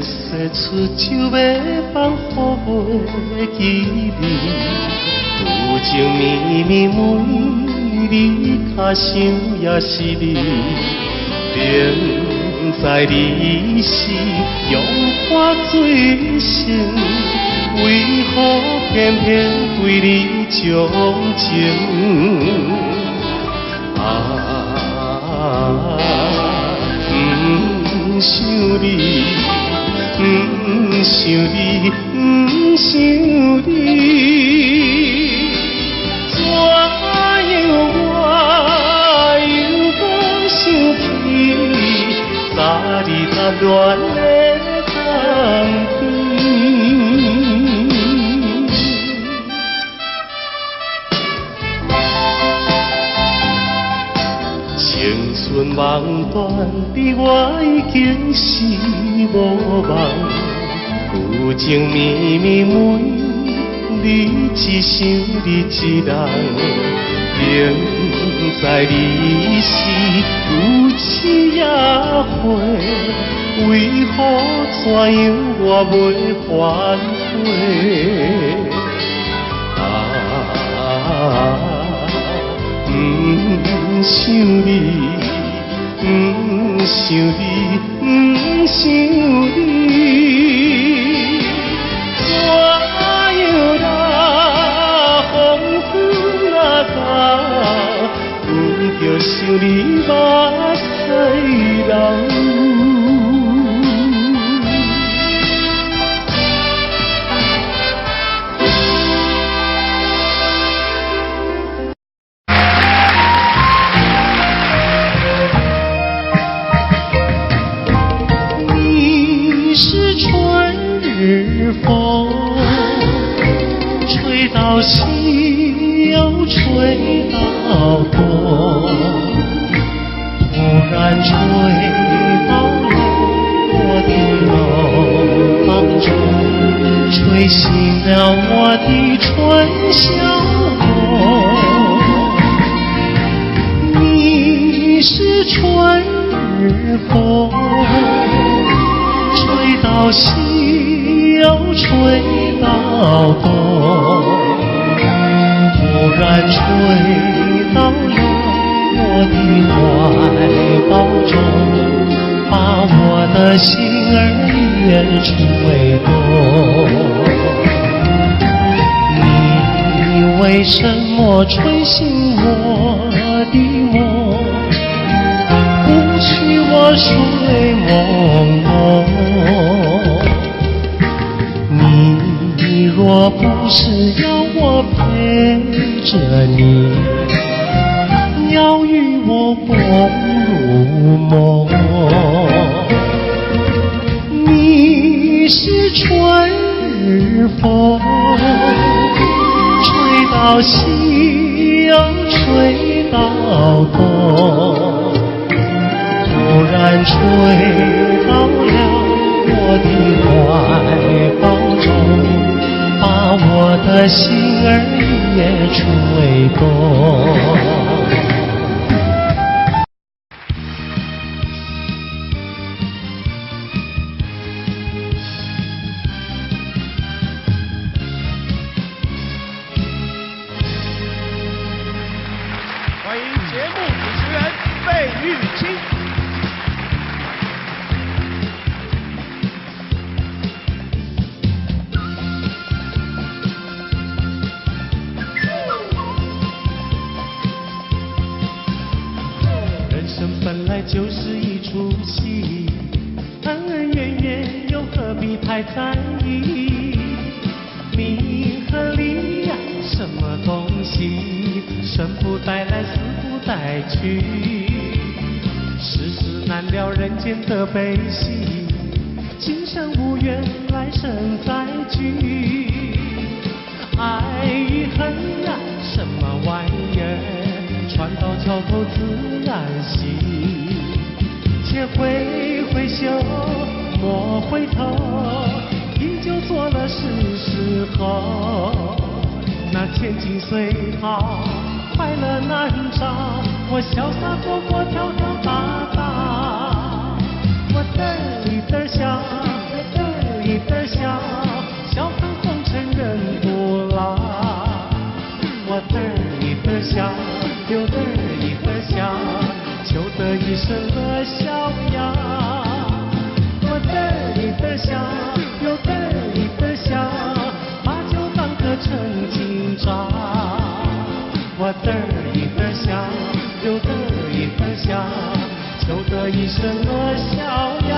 说出酒要放予袂记你，有情绵绵每日脚想也是你，明知你是用我最深，为何偏偏对你钟情？不想你，不想你，不想你，怎样我又搁想起昨日谈恋的当天。青春梦断，你我已经是无望。有情绵绵每日只想你一人，明知你是有痴也火，为何怎样我袂反悔？不想你，不想你，不想你，怎样那风雨那到，不着想你目屎流。风吹到西又吹到东，突然吹到了我的楼房中，吹醒了我的春晓梦。你是春日风，吹到西又吹到东，突然吹到了我的怀抱中，把我的心儿也吹动。你为什么吹醒我的梦，不去我睡朦胧？你若不是要我陪着你，要与我共入梦，你是春日风，吹到西又吹到东，突然吹到了我的怀抱中，把我的心儿也吹动。欢迎节目主持人费玉清。人生本来就是一出戏，恩恩怨怨又何必太在意？名和利呀，什么东西？生不带来，死不带去。世事难料，人间的悲喜，今生无缘，来生再聚。爱与恨呀，什么玩意儿？船到桥头自然行，且挥挥袖，莫回头，依旧做了是后。那千金随好，快乐难找，我潇洒活泼，跳跳打打，我嘚里嘚笑，的笑，笑看红尘人不老。我得意的笑，又得意的笑，求得一生的逍遥。我得意的笑，又得意的笑，把酒当歌成今朝。我得意的笑，又得意的笑，求得一生的逍遥。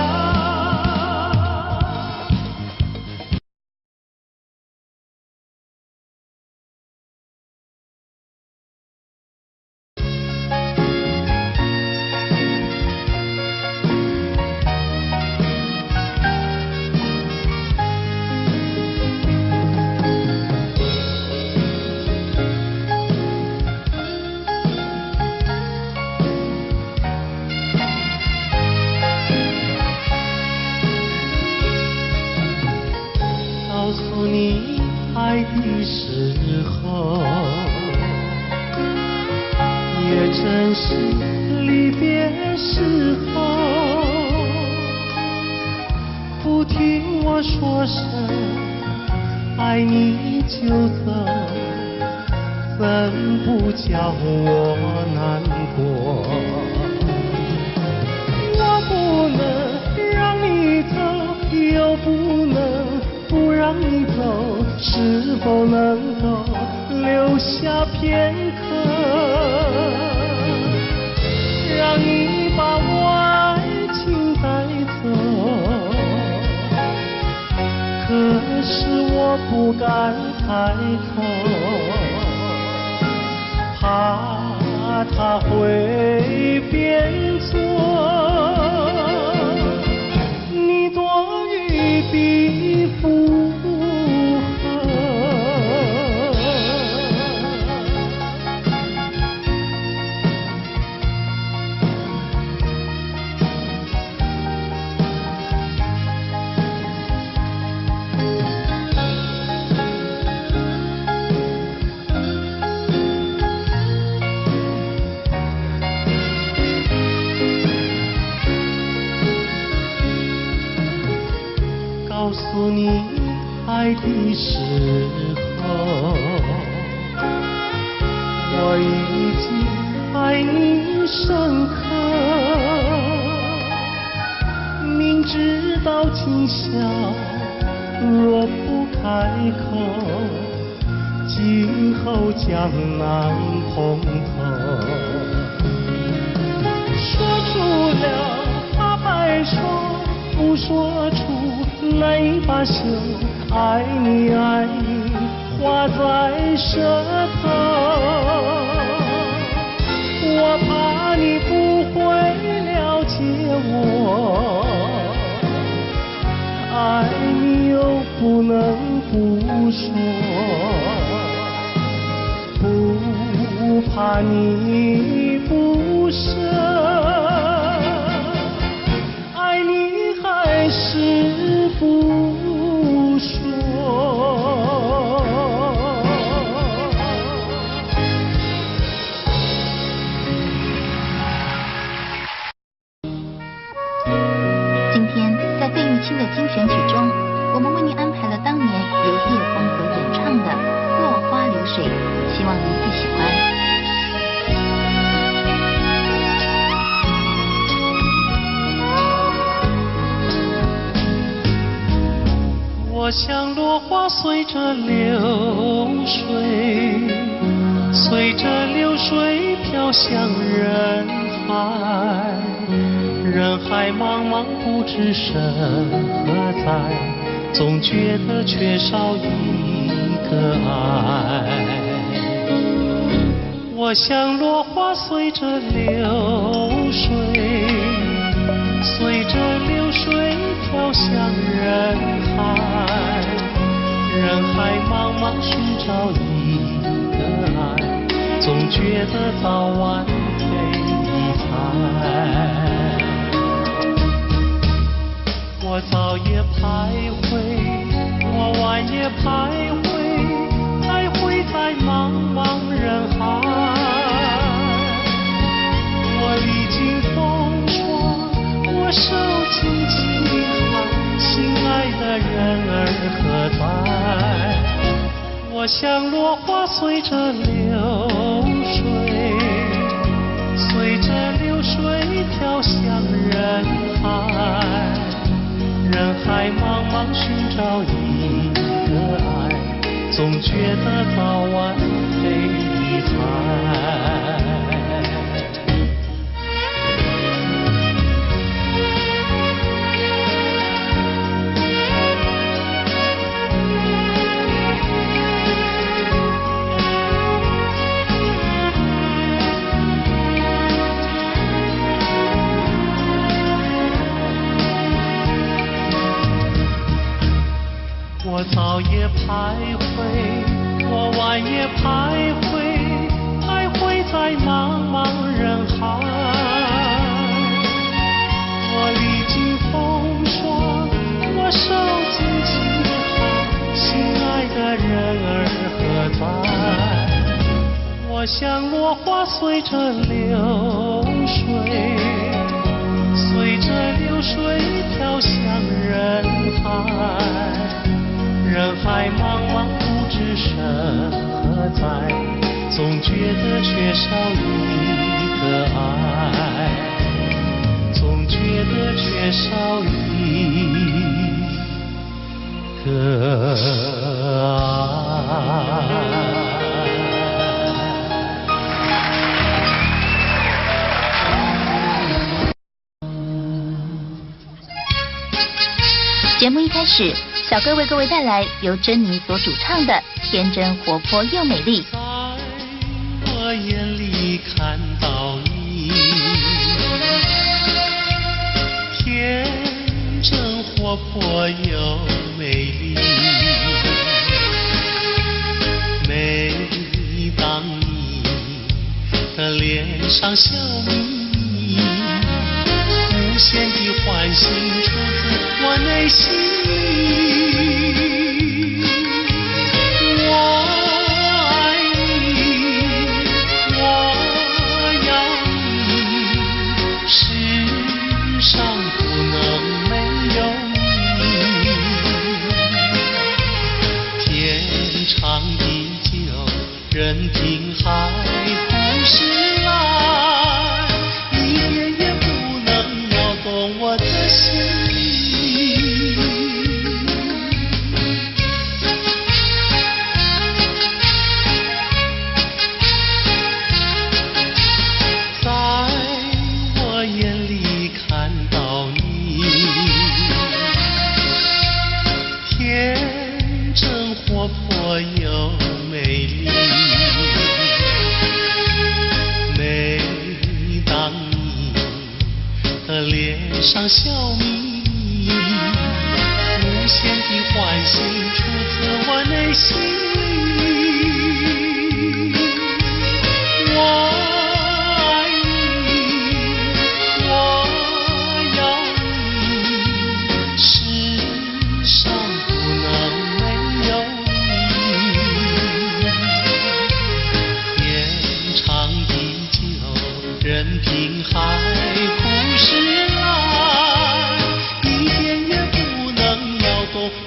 告诉你爱的时候，也正是离别时候。不听我说声爱你就走，怎不叫我难过？我不能让你走，又不能不让你走，是否能够留下片刻，让你把我爱情带走？可是我不敢抬头，怕它会变作你多余的负荷。告诉你爱的时候，我已经爱你深刻。明知道今宵若不开口，今后将难碰头。说出了怕白说，不说出难以罢休，爱你爱你画在舌头。我怕你不会了解我，爱你又不能不说，不怕你不舍，爱你还是不说。今天在费玉清的精选曲中，我们为您安排了当年由叶枫所演唱的《落花流水》，希望您会喜欢。我像落花随着流水，随着流水飘向人海，人海茫茫不知身何在，总觉得缺少一个爱。我像落花随着流水，随着流水飘向人海，人海茫茫寻找一个爱，总觉得早晚非一猜。我早也徘徊，我晚也徘徊，来回在茫茫人海。我历经风霜，我受尽凄寒，心爱的人儿何在？我像落花随着流水，随着流水飘向人海，人海茫茫寻找一个爱，总觉得早晚非一猜。我早也徘徊，我晚也徘徊，徘徊在茫茫人海。我历经风霜，我受尽凄寒，心爱的人儿何在？我像落花随着流水，随着流水飘向人海。人海茫茫不知身何在，总觉得缺少一个爱，总觉得缺少一个爱。节目一开始，小哥为各位带来由珍妮所主唱的《天真活泼又美丽》。在我眼里看到你，天真活泼又美丽。每当你的脸上笑眯，无限的欢欣出自我内心里。我爱你，我要你，世上不能没有你。天长地久，任凭海枯石烂，一点也不能摇动我的心。上笑眯，无限的欢欣出自我内心里。我爱你，我要你，世上不能没有你。天长地久，任凭海枯石烂。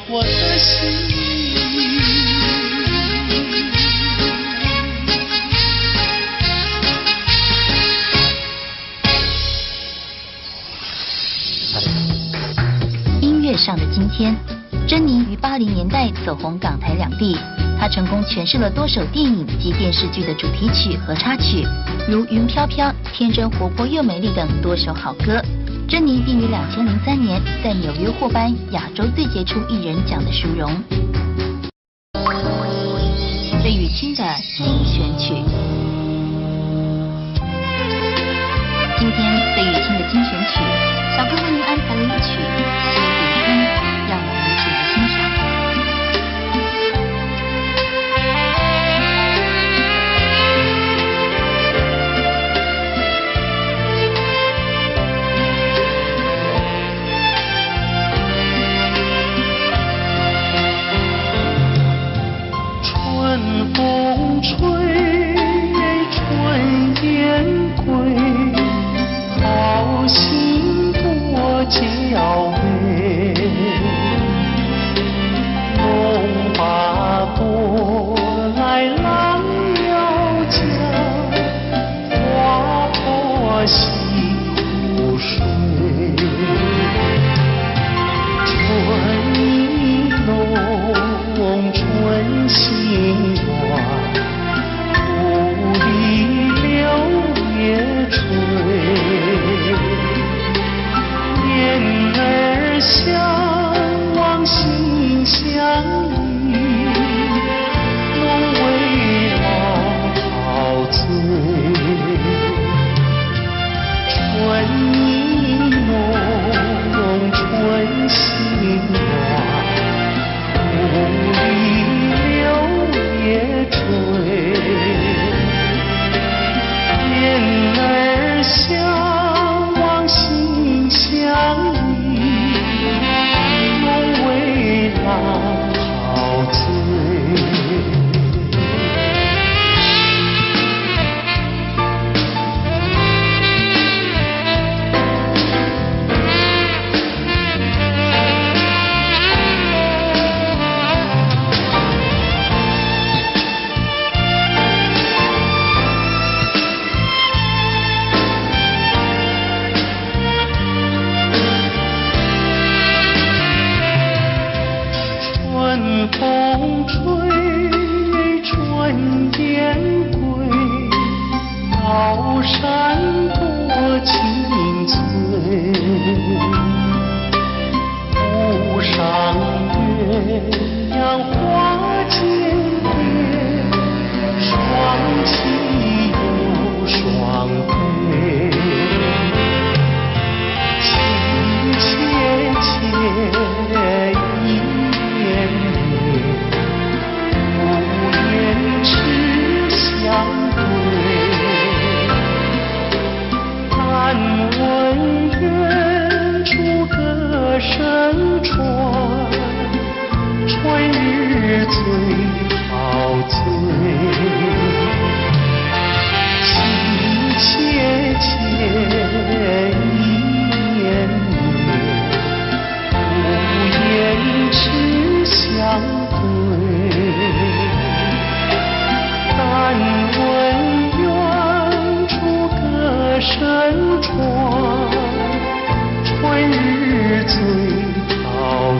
我的心。音乐上的今天，珍妮于80年代走红港台两地，她成功诠释了多首电影及电视剧的主题曲和插曲，如《云飘飘》《天真活泼又美丽》等多首好歌。珍妮并于2003年在纽约获颁亚洲最杰出艺人奖的殊荣。费玉清的精选曲，今天费玉清的精选曲，小哥为您安排了一曲《西湖风》，让我们一起来欣赏。春风吹，春雁归，好心多结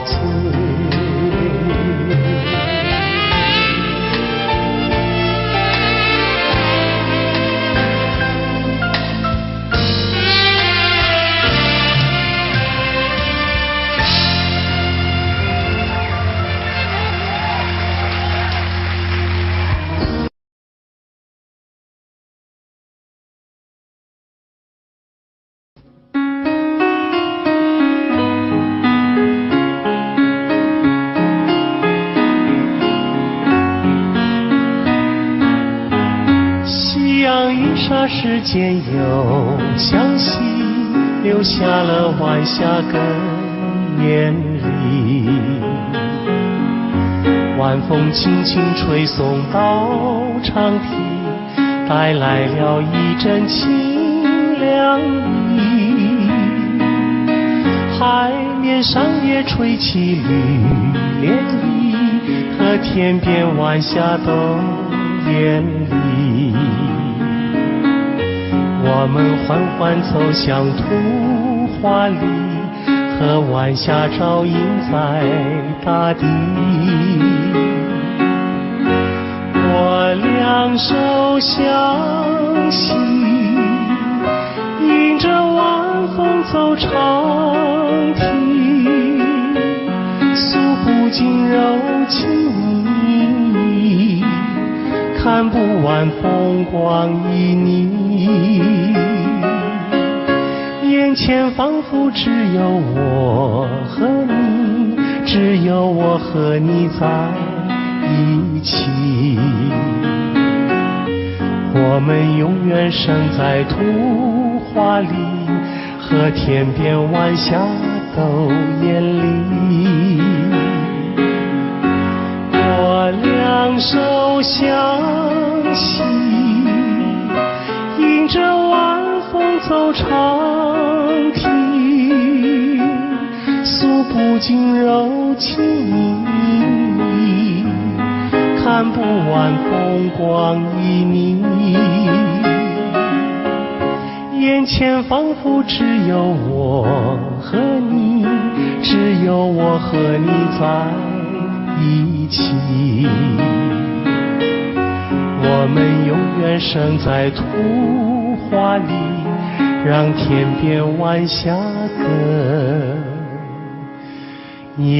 子。霎时间又向西，留下了晚霞更艳丽。晚风轻轻吹送到长堤，带来了一阵清凉意。海面上也吹起绿涟漪，和天边晚霞都艳丽。我们缓缓走向图画里，和晚霞照映在大地。我两手相携，迎着晚风走长堤，诉不尽柔情蜜意，看不完风光旖旎。眼前仿佛只有我和你，只有我和你在一起。我们永远生在图画里，和天边晚霞都艳丽。我两手相携，迎着晚风走长堤，诉不尽柔情蜜意，看不完风光旖旎。眼前仿佛只有我和你，只有我和你在一起。我们永远生在图画里，让天边晚霞更艳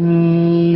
丽。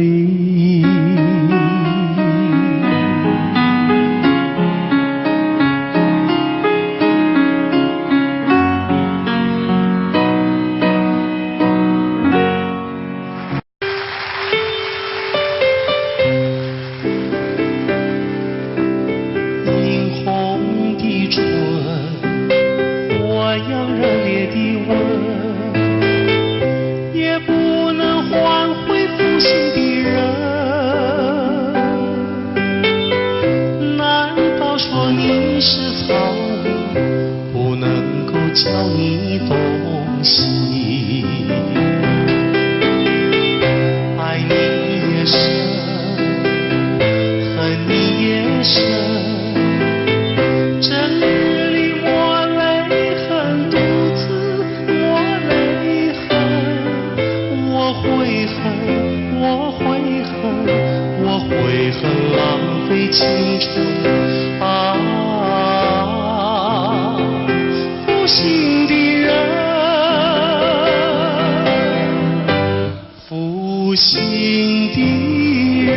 教你东西，爱你也深，恨你也深。这日里我泪痕，独自我泪痕，我悔恨，我悔恨，我悔恨浪费青春啊！负心的人，负心的人，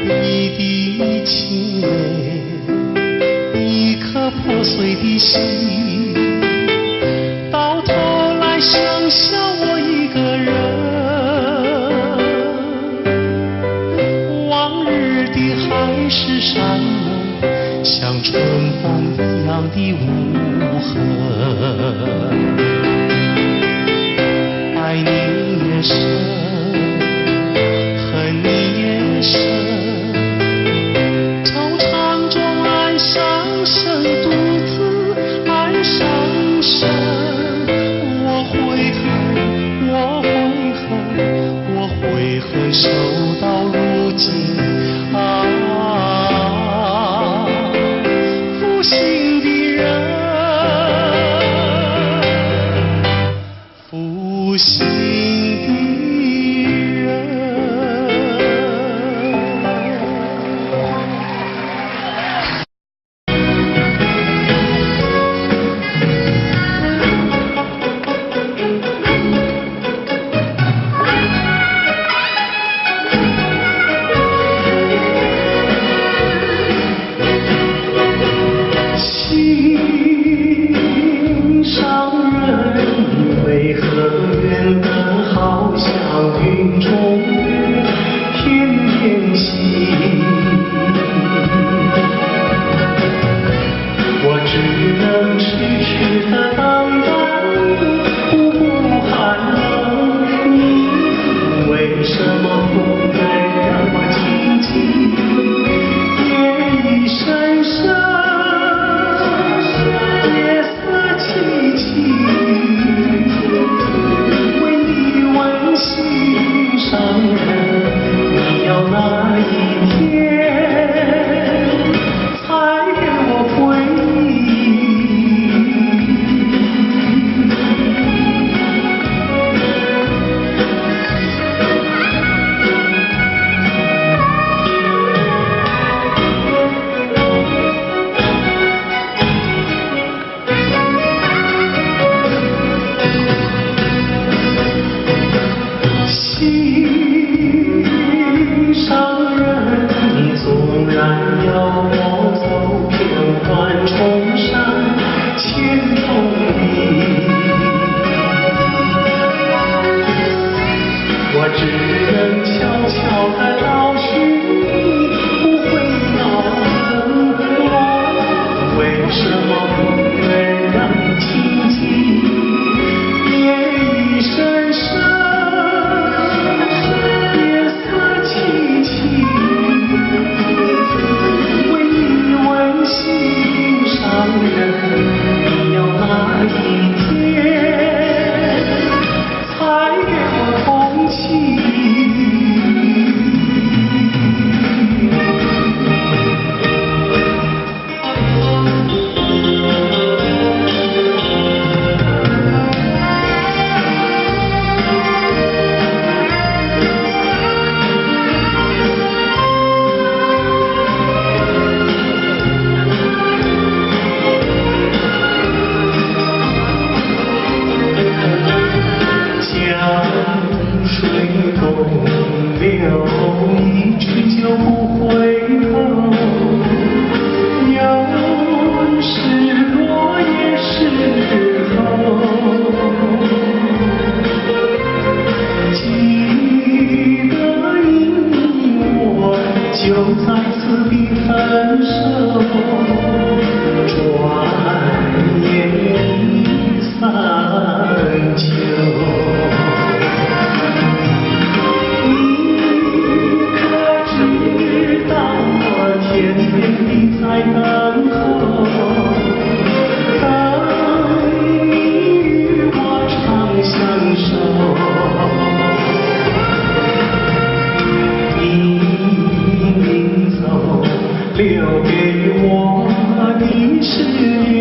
一滴清泪，一颗破碎的心，到头来剩下我一个人。往日的海誓山盟，像春风一样的无痕。爱你也深，恨你也深，惆怅中暗伤神，独自暗伤神。我悔恨，我悔恨，我悔恨守到如今啊！负心的人，心的人。心上人为何远得好像云中月，天边星？我只能痴痴地等待，不顾寒冷。你为什么不再让我静静？夜已深深。你要哪一天才给我回我只能悄悄地老去，不会恼恨我。为什么不能让你静静？夜已深深，夜色凄凄，为你温馨上人，你要哪一天才给我同情？水东流，一去就不回头。有时落叶时候，记得你我就在此地分手，转眼已散秋。天天地在等候，等你与我长相守。你临走，留给我的誓言，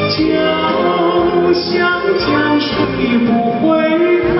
就像江水不回头。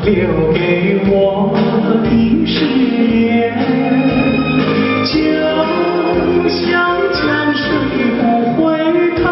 留给我的誓言，就像江水不回头。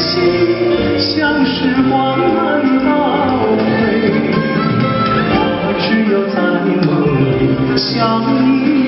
心，像时光难倒回。我只有在梦里相依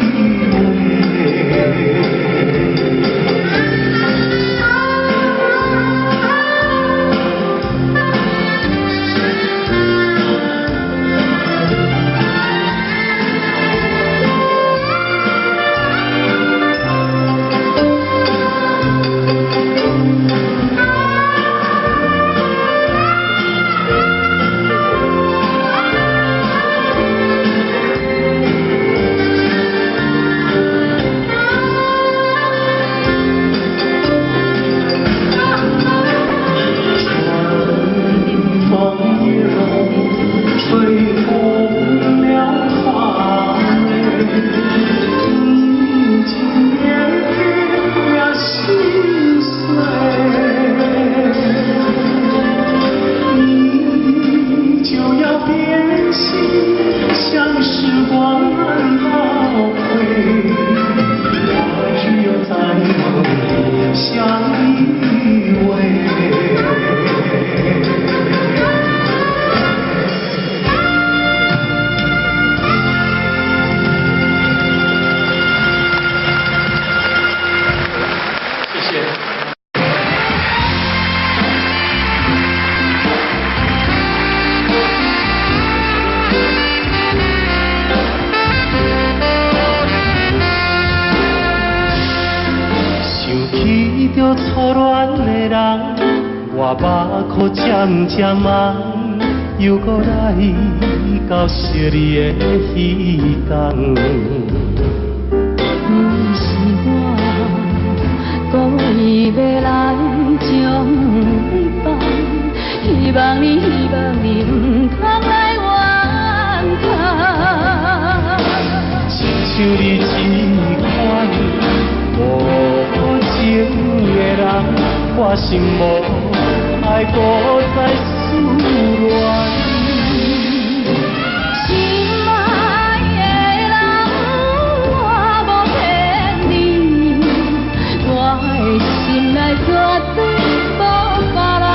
偎。着初恋的人，我目眶渐渐红，又搁来到昔日的彼天。不是我故意要来将你放，希望你唔通来怨叹。亲像你这款无情的人，我心无爱搁再思恋。心爱的人，我无骗你，我的心内绝对无别人。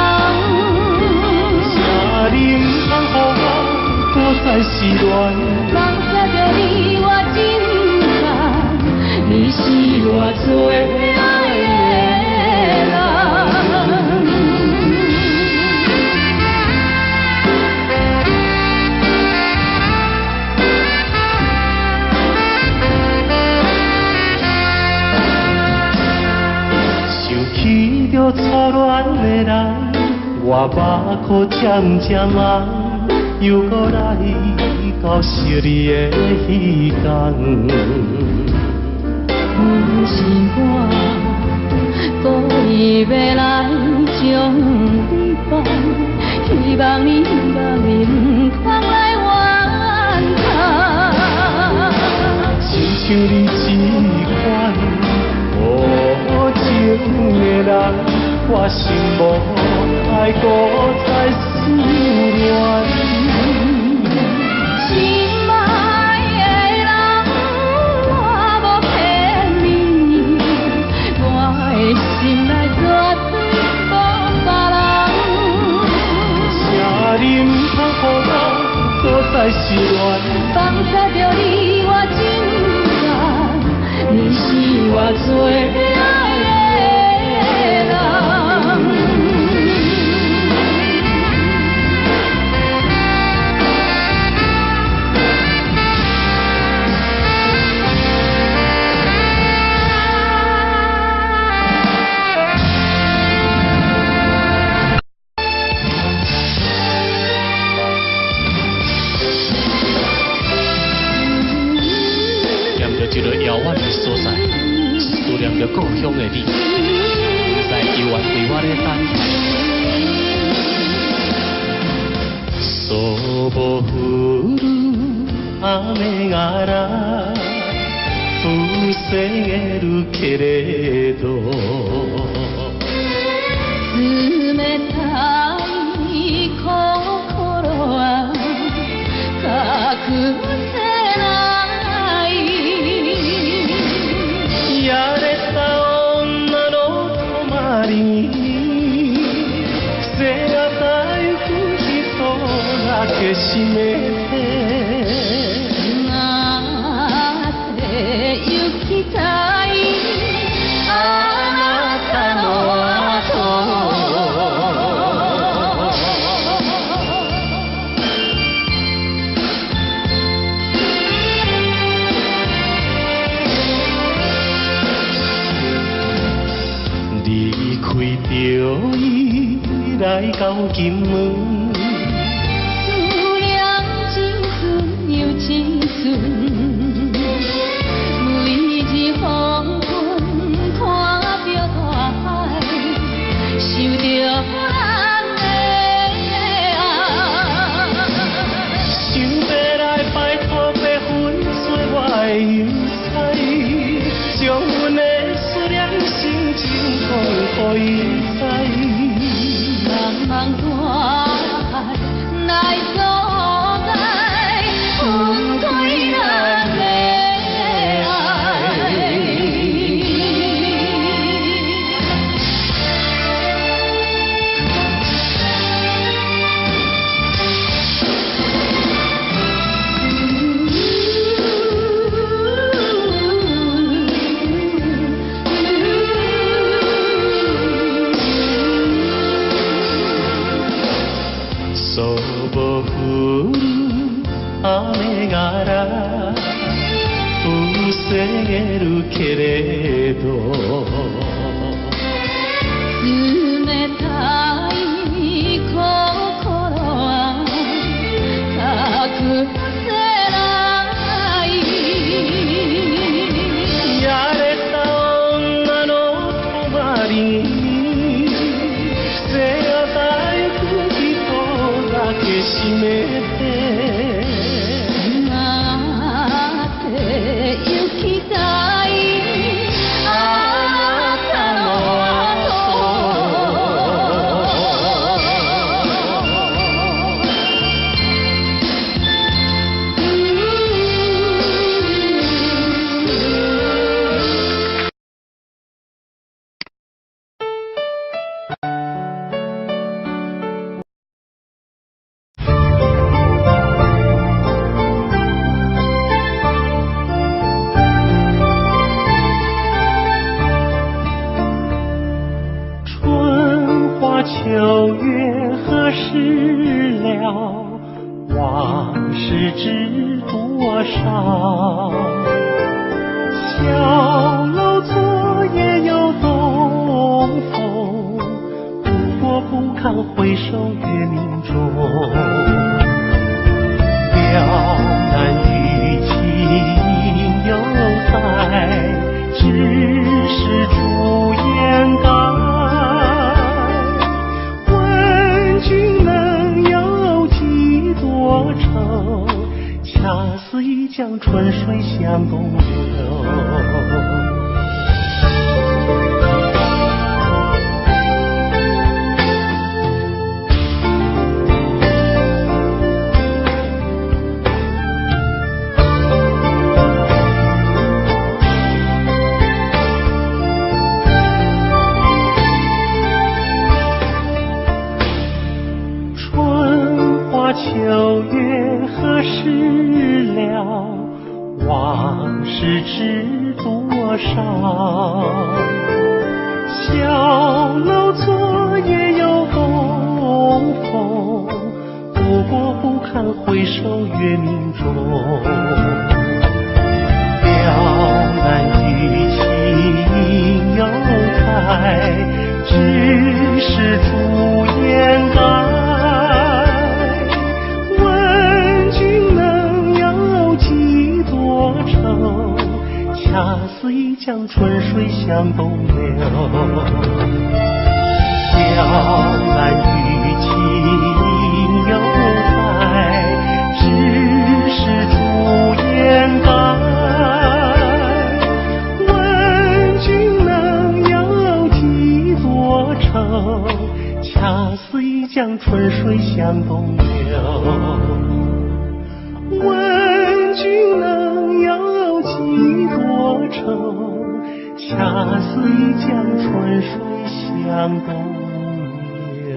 请你唔通予我搁再失恋。放下着你我真感，你是我最爱的人。想起着初恋的人，我目眶渐渐红，又搁来到昔日的彼天。不是我故意要来将你放，希望你唔通来怨叹。亲像你这款无情的人，我心无爱搁再思恋。心爱的人，我无骗你，我的心内绝对无别人。请你唔通予我搁再失恋。放下着你我真感，你是我最爱的人。一个遥远的所在，思念着故乡的你，不知犹原为我咧等待。そぼ降る雨がら防げるけれど、冷たい心は隠せない。やれた女の泊まりに个是要那て行きたいあなたの後离开着伊来到金门。思念青春又青春，每日黄昏看着大海，想着咱的爱。想要来摆脱白粉碎我的忧愁，将阮的思念心情讲予伊知。茫茫大海来阻碍，分开咱的爱。雨がら防げるけれど冷たい心は隠せないやれた女の泊まりに背負った行く人だけ閉めて行きたいあなた秋月何时了？往事知多少？小楼昨夜又东风，不过不堪回首月明中。了难与情犹在，只是朱颜改。恰似一江春水向东流。春花秋月何时了？往事知多少？小楼昨夜又东风，不过不堪回首月明中。了难与情犹在，只是朱颜改。恰似一江春水向东流，了难与情犹在，只是朱颜改。问君能有几多愁？恰似一江春水向东流。问君能有几多愁？恰似一江春水向东流。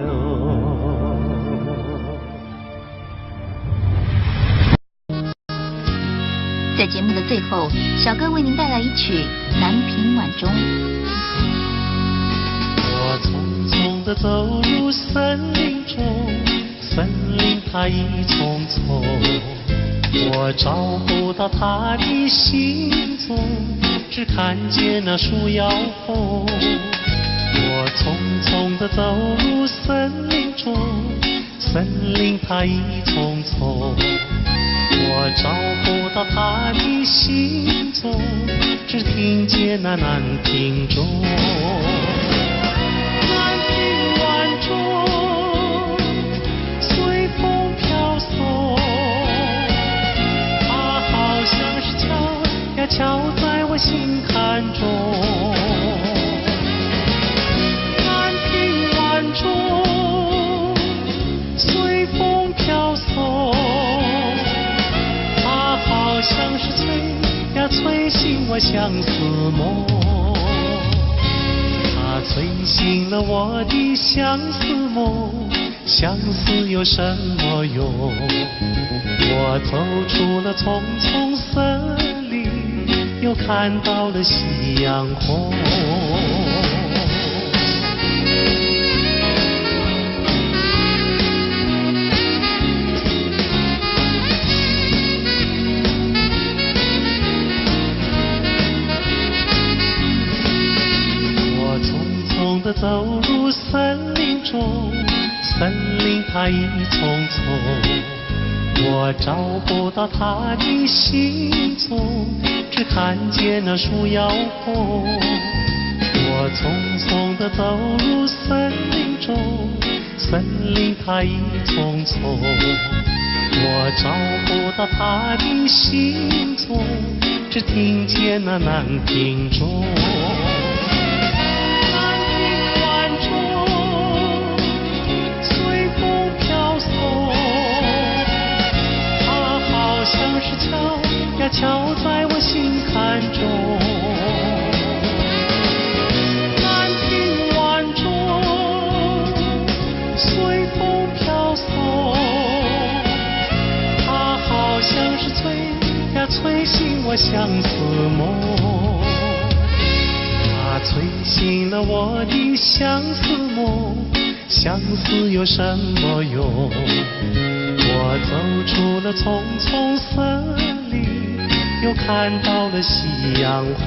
最后，小哥为您带来一曲《南屏晚钟》。我匆匆地走入森林中，森林它一丛丛，我找不到它的行踪，只看见那树摇红。我匆匆地走入森林中，森林它一丛丛，我找不到它的行踪，只听见那南屏钟。南屏晚钟随风飘送，它好像是敲呀敲在我心坎中。南屏晚钟随风飘送，它好像是催呀催醒我相思梦，它催醒了我的相思梦，相思有什么用？我走出了丛丛森林，又看到了夕阳红。我匆匆地走入森林中，森林它一丛丛，我找不到它的行踪，只看见那树摇红。我匆匆地走入森林中，森林它一丛丛，我找不到它的行踪，只听见那南屏钟。南屏晚钟随风飘送，它好像是敲呀敲在我心坎中。南屏晚钟随风飘送，它好像是催呀催醒我相思梦，它催醒了我的相思梦，相思有什么用？我走出了丛丛森林，又看到了夕阳红。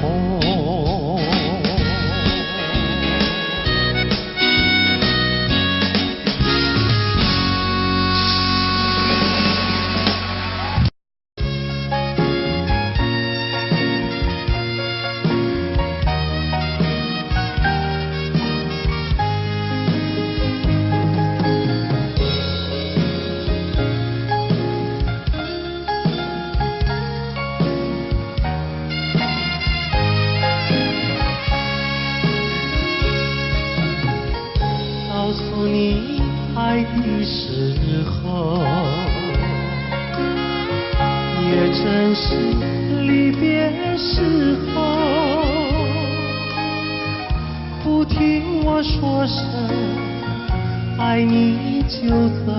告诉你爱的时候，也正是离别时候。不听我说声爱你就走，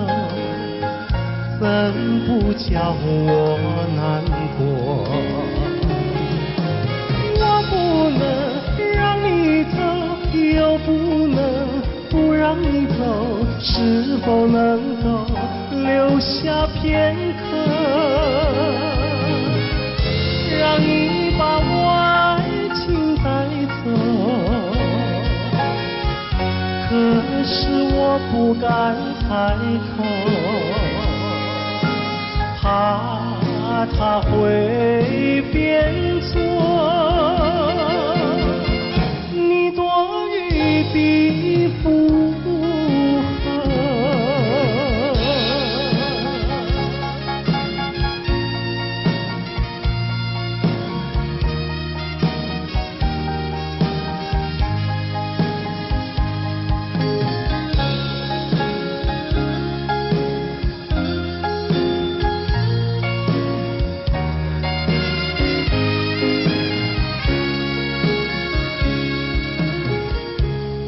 怎不叫我难过？我不能让你走，又不能不让你走，是否能够留下片刻，让你把我爱情带走？可是我不敢开口，怕他会变作你多余的附和。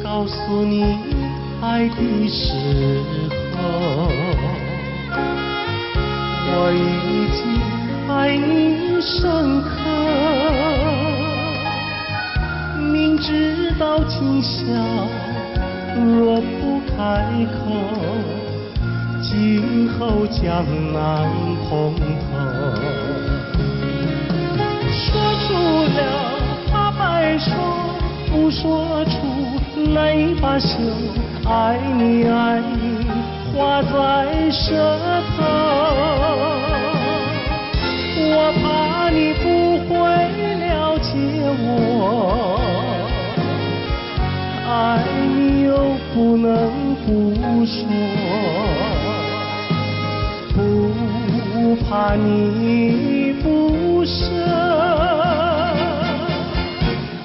告诉你爱的时候，我已经爱你深刻，明知道今宵若不开口，今后将难碰头。说出了怕白首，不说出那一把袖，爱你爱你画在舌头，我怕你不会了解我，爱你又不能不说，不怕你不舍，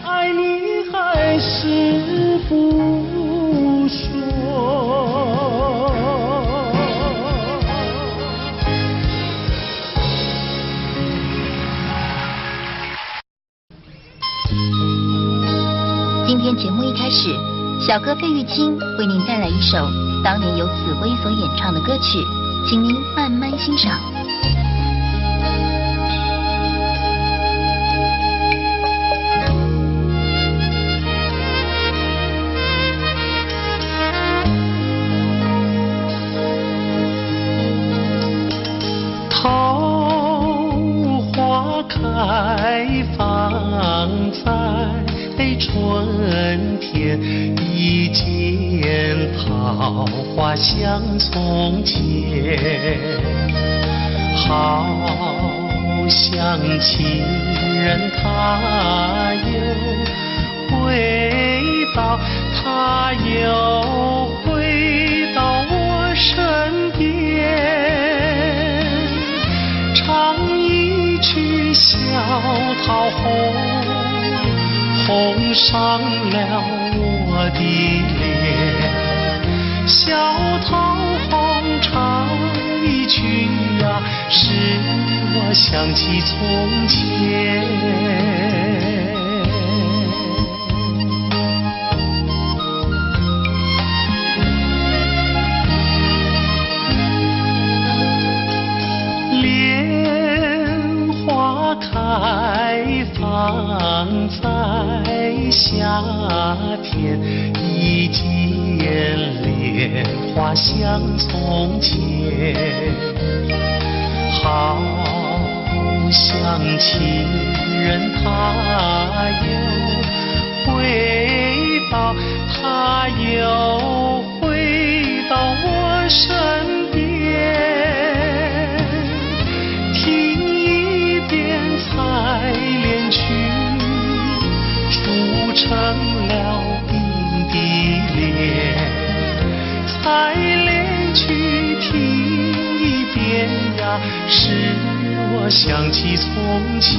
爱你还是不说。今天节目一开始，小哥费玉清为您带来一首当年由紫薇所演唱的歌曲，请您慢慢欣赏。桃花开放在春天，一见桃花像从前，好像情人他又回到，他又回到我身边，唱一曲小桃红，红上了我的脸，小桃红唱一曲呀，使我想起从前。莲花开放在夏天，一见莲花像从前，好像情人他又回到，他又回到我身边，听一遍采莲曲，铸成了冰的莲，采莲曲听一遍呀，使我想起从前。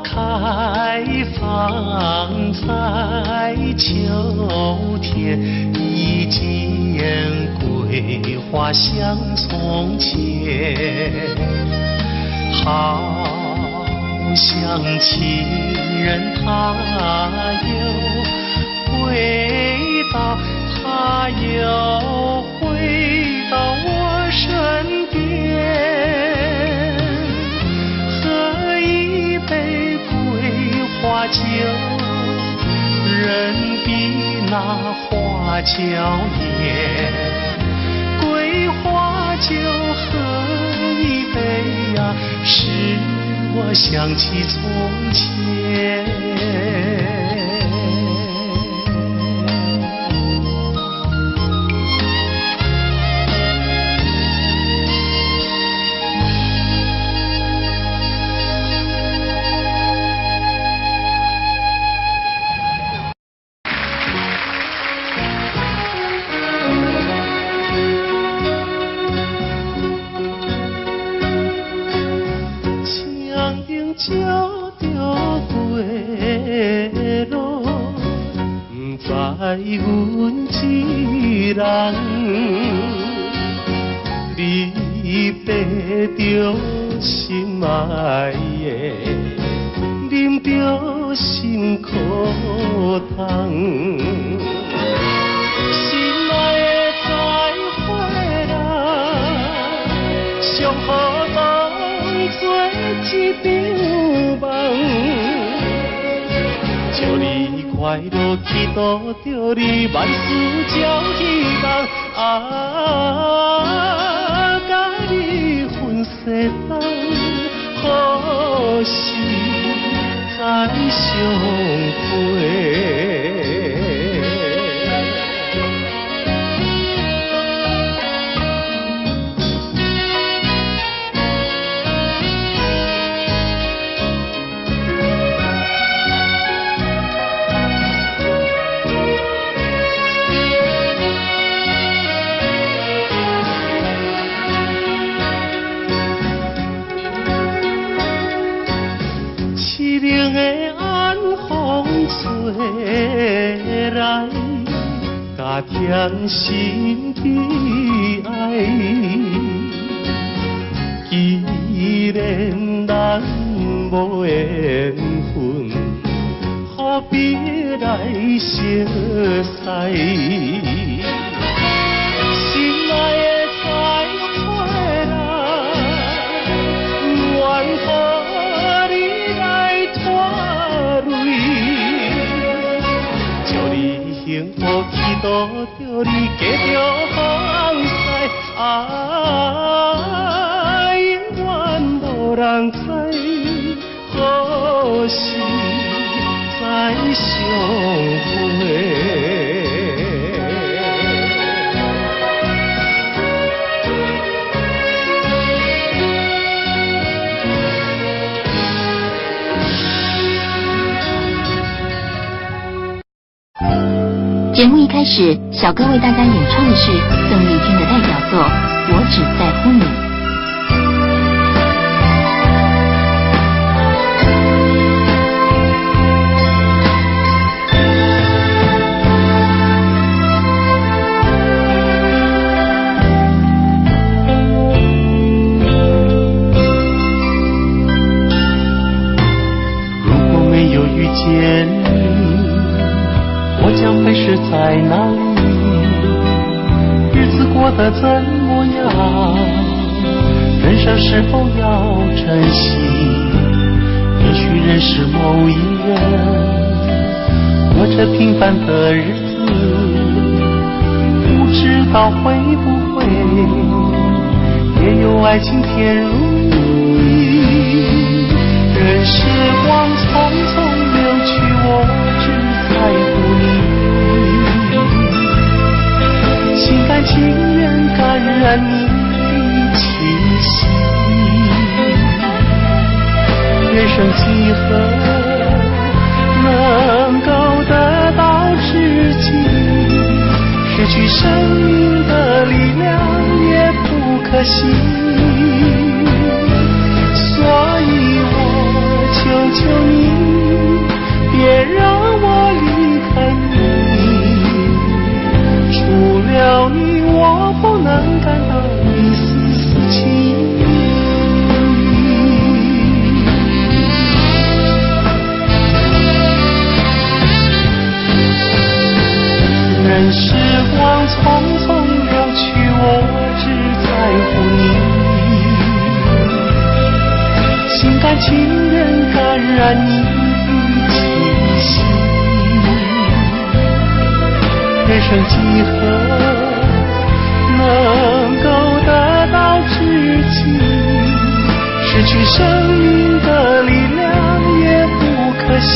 开放在秋天，一见桂花像从前，好像情人他又回到，他又回到我身边，喝一杯花酒，人比那花娇艳，桂花酒喝一杯呀，使我想起从前。阮一人，你爬着心爱的，啉着心苦汤。心爱的再会啦，上好当作一场梦。祝你快乐，祈祷着你万事照希望。甲你分世间，好事再相会。凄凉的晚风吹来，加添心悲哀。既然咱无缘分，何必来相识？心爱的再会啦，愿可你来拖累，祝你幸福，祈祷着你继续放肆，永远无人知，何时再相会？节目一开始，小哥为大家演唱的是邓丽君的代表作《我只在乎你》。如果没有遇见你，我将会是在哪里？日子过得怎么样？人生是否要珍惜？也许认识某一人，过着平凡的日子，不知道会不会也有爱情甜如蜜。任时光匆匆流去，我只在乎你，心甘情愿感染你的气息。人生几何能够得到知己？失去生命的力量也不可惜。所以我求求你，别让我离开你，除了你，我不能感到一丝丝情意。任时光匆匆流去，我只在乎你，心甘情愿感染你的气息。人生几何能够得到知己？失去生命的力量也不可惜。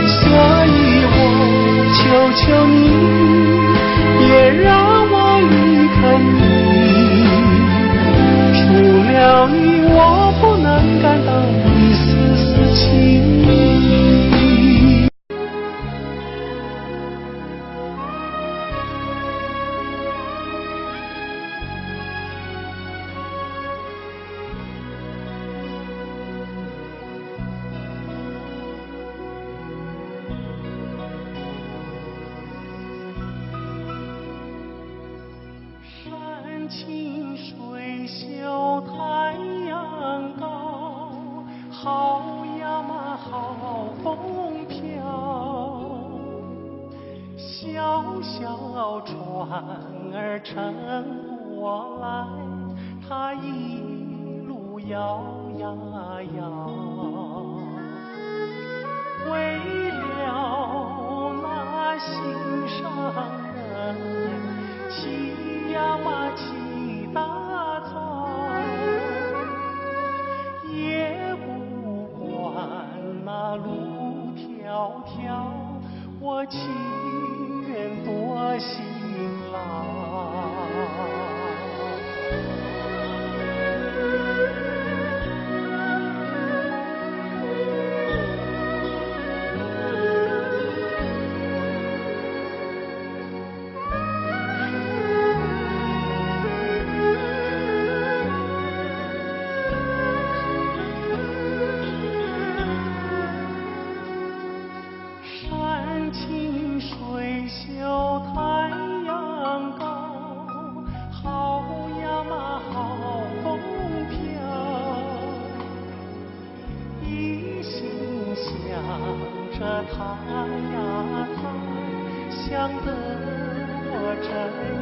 所以我求求你，别让我离开你，除了你，我不能感到一丝丝情意。清水秀太阳高，好呀嘛好风飘。小小船儿撑过来，它一路摇呀摇，为了那心上人，起呀嘛起大早，也不管那路迢迢，我情愿多辛劳。山清水秀太阳高，好呀嘛好风飘，一心想着他呀他，想得我真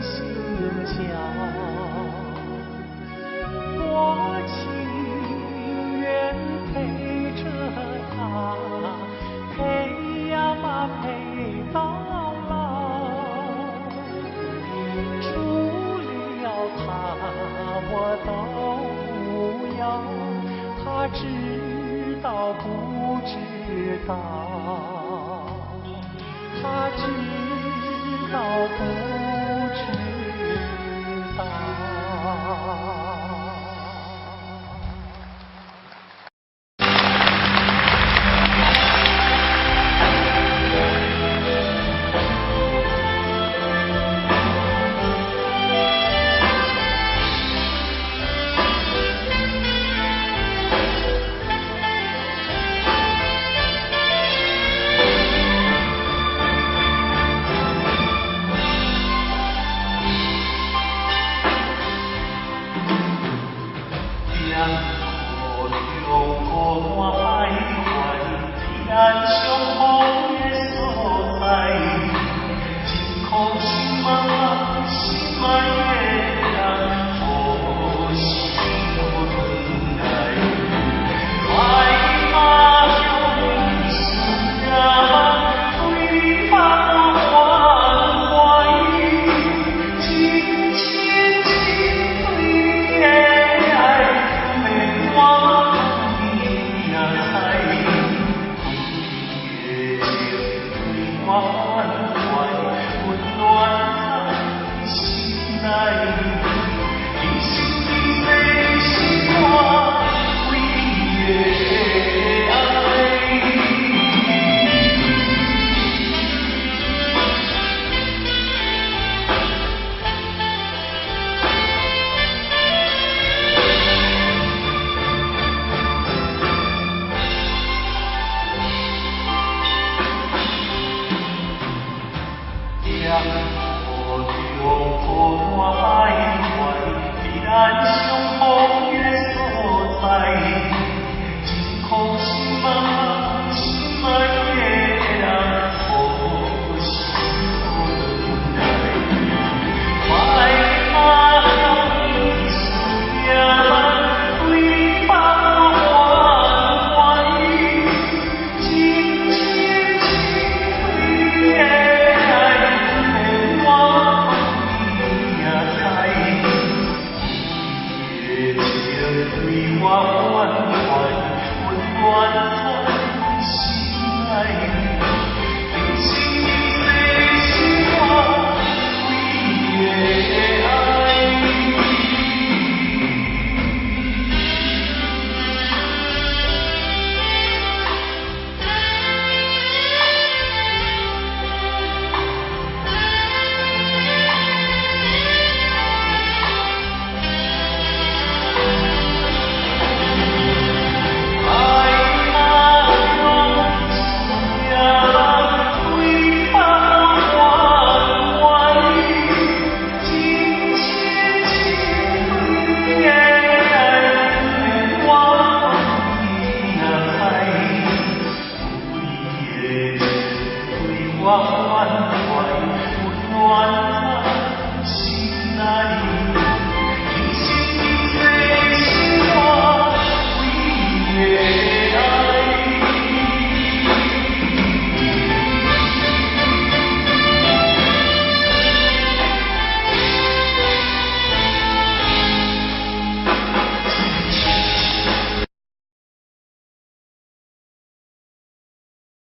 心焦。我情愿陪着他，陪呀嘛陪到老，除了他我都不要，他知道不知道？他知道不知道？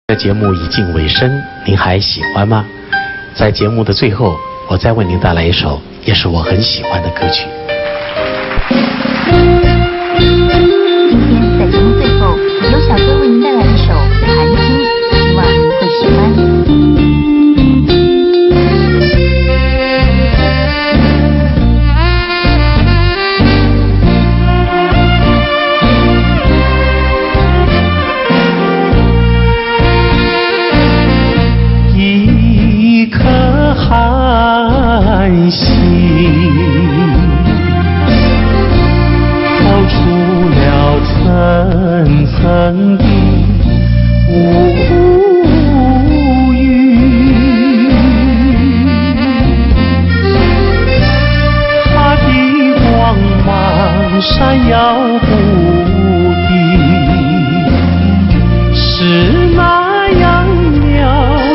这节目已近尾声，您还喜欢吗？在节目的最后，我再为您带来一首也是我很喜欢的歌曲。今天在节目最后，由小哥为您带来一首《寒星》，希望您会喜欢。寒星透出了层层的乌云，它的光芒闪耀不定，是那样渺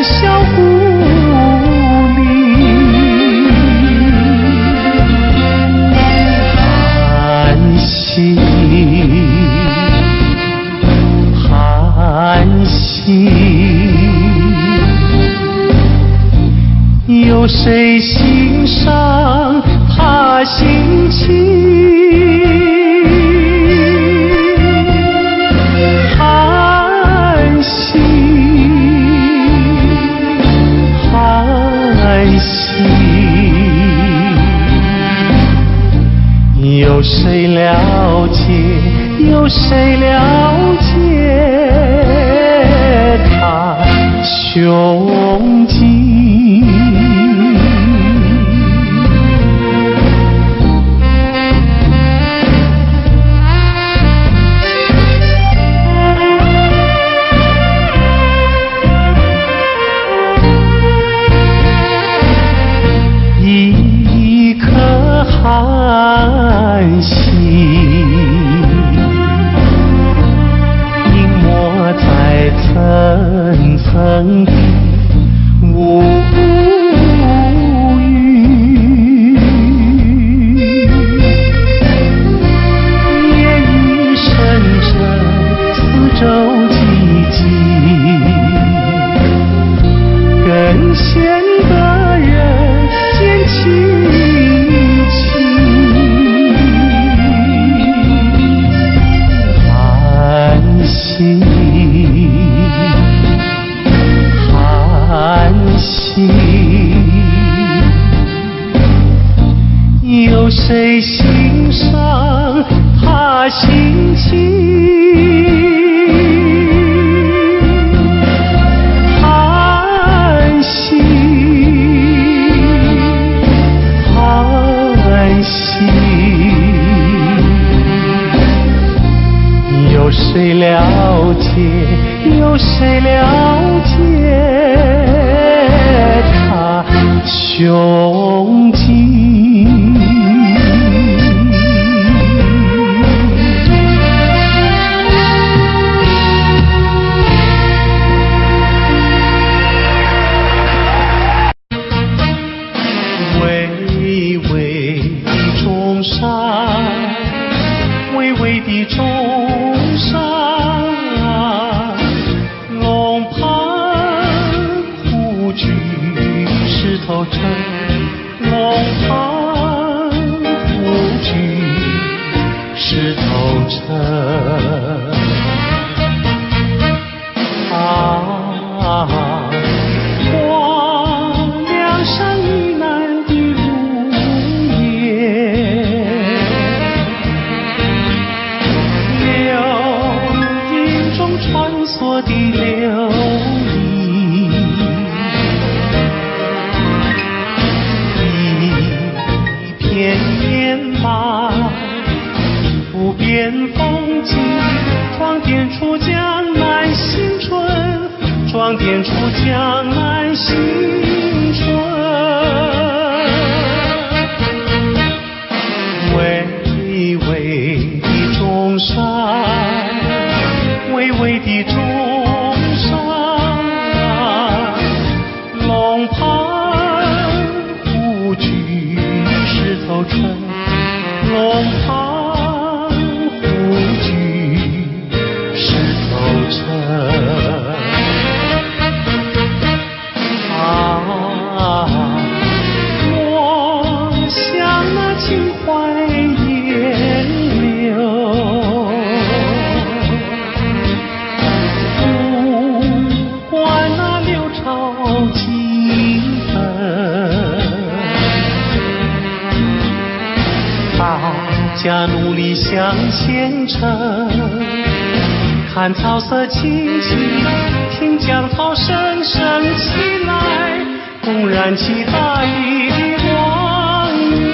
小寒星，有谁欣赏他心情？寒星，寒星，有谁了解？有谁了解他胸襟？一颗寒星在层层的乌云，夜雨深沉，四周寂静，更显得人间凄清。寒星，寒星，有谁欣赏他心情？寒星，寒星，有谁了解？有谁了解他胸襟？巍巍的中山，巍巍的中山，龙盘虎踞石头城，龙盘虎踞石头城。黄梁山以南的如烟，流萤中穿梭的流萤，一片烟马，不变风景，装点出江南新春，装点出江南新春。巍巍的中山，巍巍的中山，龙盘虎踞石头城，龙盘虎踞石头城。家努力向前程，看草色青青，听江涛声声起来，公燃起大地的光明。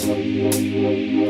Thank